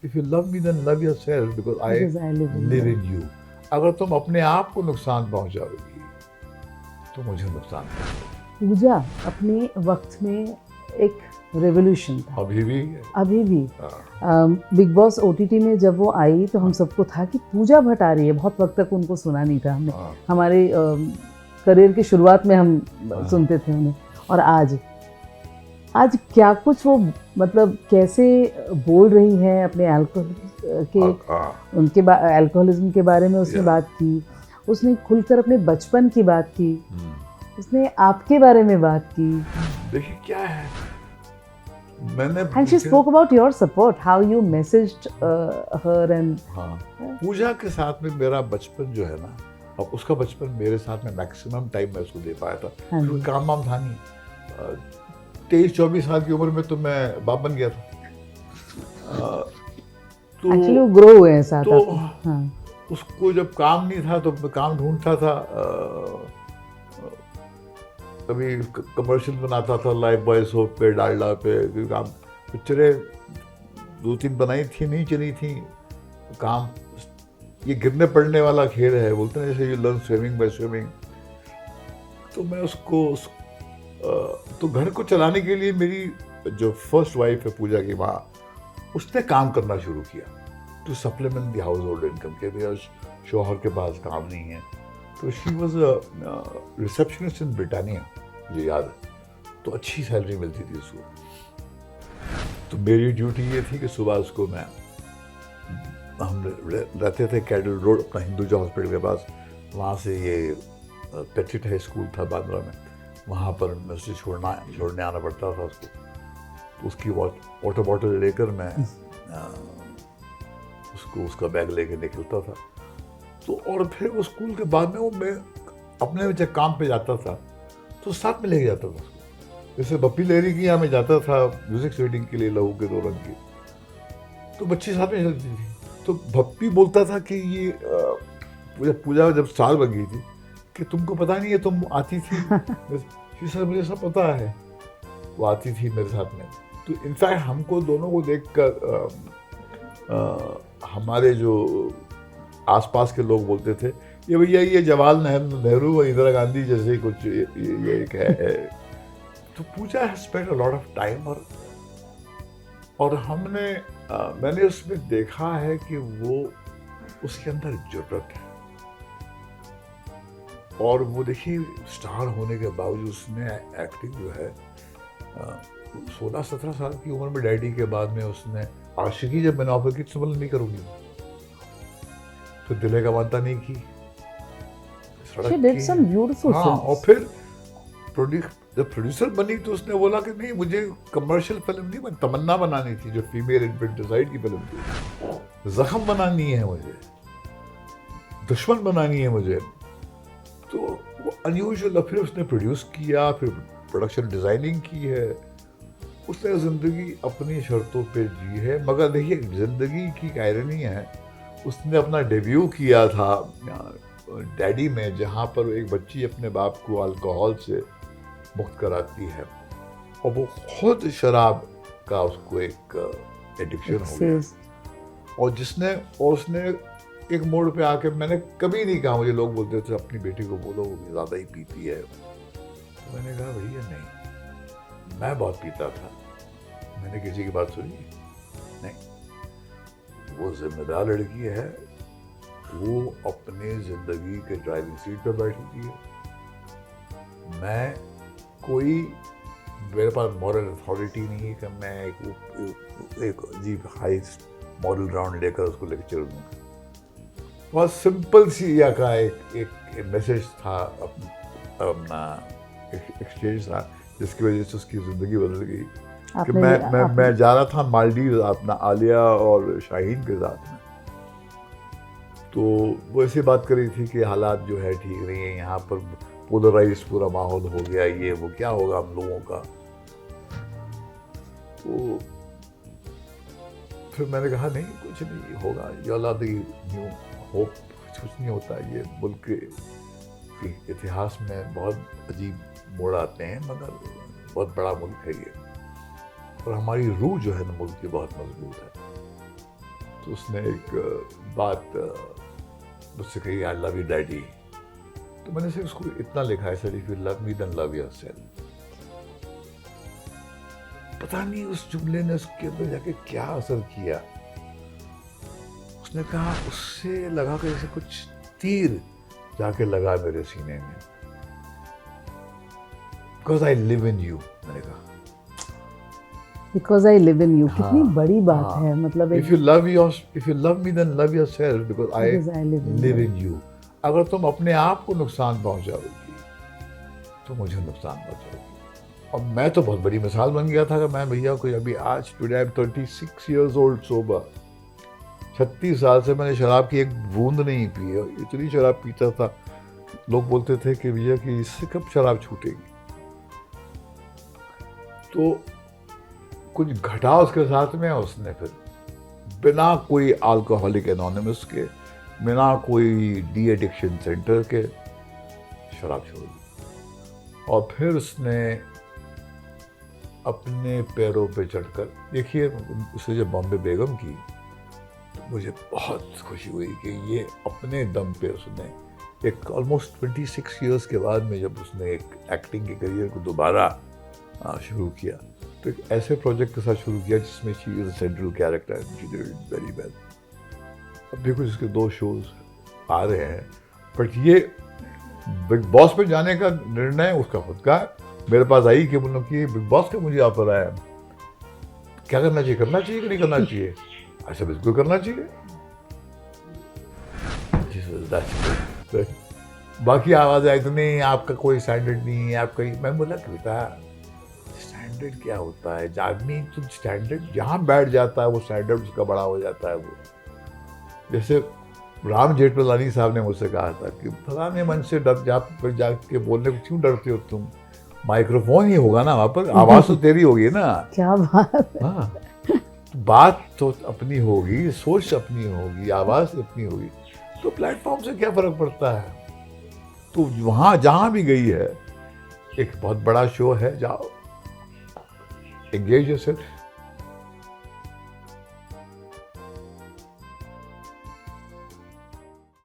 If you love me then love yourself because I because I live in live in you. अगर तुम अपने आप को नुकसान पहुंचाओगी तो मुझे नुकसान पहुंचाओगी। पूजा अपने वक्त में एक रेवोल्यूशन था, अभी भी अभी भी। हाँ, बिग बॉस ओटीटी में जब वो आई तो हम सबको था कि पूजा भट्ट आ रही है, बहुत वक्त तक उनको सुना नहीं था हमने। हाँ, हमारे करियर की शुरुआत में हम हाँ। सुनते थे उन्हें। और आज क्या कुछ वो, मतलब कैसे बोल रही है अपने अल्कोहल के, हाँ, उनके अल्कोहलिज्म के बारे में उसने Yeah. बात की। उसने खुलकर अपने बचपन की बात की, हम्म। उसने आपके बारे में बात की। देखिए क्या है, मैंने and she spoke about your support, how you messaged her and हाँ, पूजा के साथ में मेरा बचपन जो है ना, अब उसका बचपन मेरे साथ में मैक्सिमम टाइम मैं उसको दे पाया था हाँ जी। क्योंकि काम वाम था नहीं। 23-24 साल की उम्र में तो मैं बाप बन गया था। तो एक्चुअली वो ग्रो हुए हैं साथ तो आपके। हाँ उसको जब काम नहीं था तो मैं काम ढूंढता था। कभी कमर्शियल बनाता था, लाइफ बॉय सोप पे, डालडा पे, क्योंकि काम पिक्चरें 2-3 बनाई थी, नहीं चली थी। काम ये गिरने पड़ने वाला खेल है, बोलते हैं जैसे you learn swimming by swimming. तो मैं तो घर को चलाने के लिए मेरी जो फर्स्ट वाइफ है पूजा की माँ, उसने काम करना शुरू किया to supplement the household income के। मेरा शौहर के पास काम नहीं है, तो she was receptionist in Britannia, मुझे याद है। तो अच्छी सैलरी मिलती थी उसको। तो मेरी ड्यूटी ये थी कि सुबह उसको हम रहते थे कैडल रोड, अपना हिंदुजा हॉस्पिटल के पास। वहाँ से ये पेटिट हाई स्कूल था बांद्रा में, वहाँ पर मैं उसे छोड़ने आना पड़ता था उसको। तो उसकी वाटर बॉटल लेकर मैं उसको उसका बैग लेके निकलता था। तो और फिर वो स्कूल के बाद में वो मैं अपने जब काम पे जाता था तो साथ में लेके जाता था उसको। जैसे बप्पी लहरी की यहाँ में जाता था म्यूजिक स्टूडिंग के लिए, लहू के 2 रंग की, तो बच्ची साथ में चलती थी। तो भप्पी बोलता था कि ये पूजा जब साल बन गई थी कि तुमको पता नहीं है, तुम आती थी। सर मुझे सब पता है, वो आती थी मेरे साथ में। तो इनफैक्ट हमको दोनों को देखकर हमारे जो आसपास के लोग बोलते थे, ये भैया ये जवाहरलाल नेहरू और इंदिरा गांधी जैसे कुछ ये एक है। तो Pooja has spend a lot of time. और मैंने उसमें देखा है कि वो उसके अंदर जुर्रत है। और वो देखिए स्टार होने के बावजूद उसने एक्टिंग जो है 16-17 साल की उम्र में डैडी के बाद में उसने आशिकी जब मैंने ऑफर की तो बोला नहीं करूंगी, तो दिले का मानता नहीं की, She did some beautiful हाँ। films. और फिर जब प्रोड्यूसर बनी तो उसने बोला कि नहीं, मुझे कमर्शियल फिल्म नहीं, तमन्ना बनानी थी जो फीमेल इन्फेंटिसाइड की फिल्म थी, जख्म बनानी है मुझे, दुश्मन बनानी है मुझे। तो वो अनयूजुअल। फिर उसने प्रोड्यूस किया, फिर प्रोडक्शन डिजाइनिंग की है। उसने जिंदगी अपनी शर्तों पे जी है। मगर देखिए जिंदगी की आयरनी है, उसने अपना डेब्यू किया था डैडी में, जहाँ पर एक बच्ची अपने बाप को अल्कोहल से मुक्त कराती है और वो खुद शराब का उसको एक एडिक्शन हो गया। और उसने एक मोड़ पे आके, मैंने कभी नहीं कहा, मुझे लोग बोलते थे अपनी बेटी को बोलो वो ज़्यादा ही पीती है, तो मैंने कहा भैया नहीं, मैं बहुत पीता था, मैंने किसी की बात सुनी नहीं। वो जिम्मेदार लड़की है, वो अपने जिंदगी के ड्राइविंग सीट पे बैठी है। मैं कोई, मेरे पास मॉरल अथॉरिटी नहीं है कि मैं एक अजीब हाई मॉरल ग्राउंड लेकर उसको लेक्चर दूँ। बहुत सिंपल सी या का एक मैसेज था, अपना एक्सचेंज था, जिसकी वजह से उसकी ज़िंदगी बदल गई। कि मैं जा रहा था मालदीव अपना आलिया और शाहीन के साथ में। तो वो ऐसी बात कर रही थी कि हालात जो है ठीक नहीं है, यहाँ पर पोलराइज पूरा माहौल हो गया, ये वो क्या होगा हम लोगों का। तो फिर मैंने कहा नहीं, कुछ नहीं होगा, यू द न्यू होप। कुछ नहीं होता, ये मुल्क के इतिहास में बहुत अजीब मोड़ आते हैं, मगर बहुत बड़ा मुल्क है ये, और हमारी रूह जो है ना मुल्क की बहुत मजबूत है। तो उसने एक बात मुझसे कही, आई लव यू डैडी। तो मैंने सिर्फ उसको इतना लिखा है, sir if you love me then love yourself. पता नहीं उस जुमले ने उसके अंदर जाके क्या असर किया। उसने कहा, उससे लगा कि जैसे कुछ तीर जाके लगा मेरे सीने में। Because I live in you, मैंने कहा because I live in you, हाँ, कितनी बड़ी बात हाँ। है। मतलब if you love me then love yourself because I Because I live in live you. In you. अगर तुम अपने आप को नुकसान पहुंचाओगी तो मुझे नुकसान पहुंचाओगी। और मैं तो बहुत बड़ी मिसाल बन गया था कि मैं भैया कोई अभी आज today I am 36 years old sober. 36 साल से मैंने शराब की एक बूंद नहीं पी है। इतनी शराब पीता था, लोग बोलते थे कि भैया कि इससे कब शराब छूटेगी। तो कुछ घटा उसके साथ में, उसने फिर बिना कोई अल्कोहलिक एनोनिमस के, बिना कोई डी एडिक्शन सेंटर के शराब छोड़ दी। और फिर उसने अपने पैरों पे चढ़कर, देखिए उसने जब बॉम्बे बेगम की तो मुझे बहुत खुशी हुई कि ये अपने दम पे उसने एक ऑलमोस्ट 26 years के बाद में जब उसने एक एक्टिंग के करियर को दोबारा शुरू किया, तो एक ऐसे प्रोजेक्ट के साथ शुरू किया जिसमें she is a central character and she did it very well. अब देखो इसके 2 shows आ रहे हैं, बट ये बिग बॉस पे जाने का निर्णय उसका खुद का है। मेरे पास आई कि मतलब कि बिग बॉस का मुझे ऑफर आया, क्या करना चाहिए, करना चाहिए कि नहीं करना चाहिए? ऐसा बिल्कुल करना चाहिए। बाकी आवाज आई तो नहीं, आपका कोई स्टैंडर्ड नहीं है, आपका मैं बोला कि बेटा स्टैंडर्ड क्या होता है? आदमी तो स्टैंडर्ड जहाँ बैठ जाता है वो स्टैंडर्ड उसका बड़ा हो जाता है। वो जैसे राम जेठमलानी साहब ने मुझसे कहा था कि फलाने मन से डर जाके बोलने को क्यों डरते हो तुम? माइक्रोफोन ही होगा ना वहाँ पर, आवाज़ तो तेरी होगी ना। क्या बात है। हाँ, बात तो अपनी होगी, सोच अपनी होगी, आवाज़ अपनी होगी, तो प्लेटफॉर्म से क्या फ़र्क पड़ता है? तो वहाँ जहाँ भी गई है, एक बहुत बड़ा शो है, जाओ एंगेज योरसेल्फ।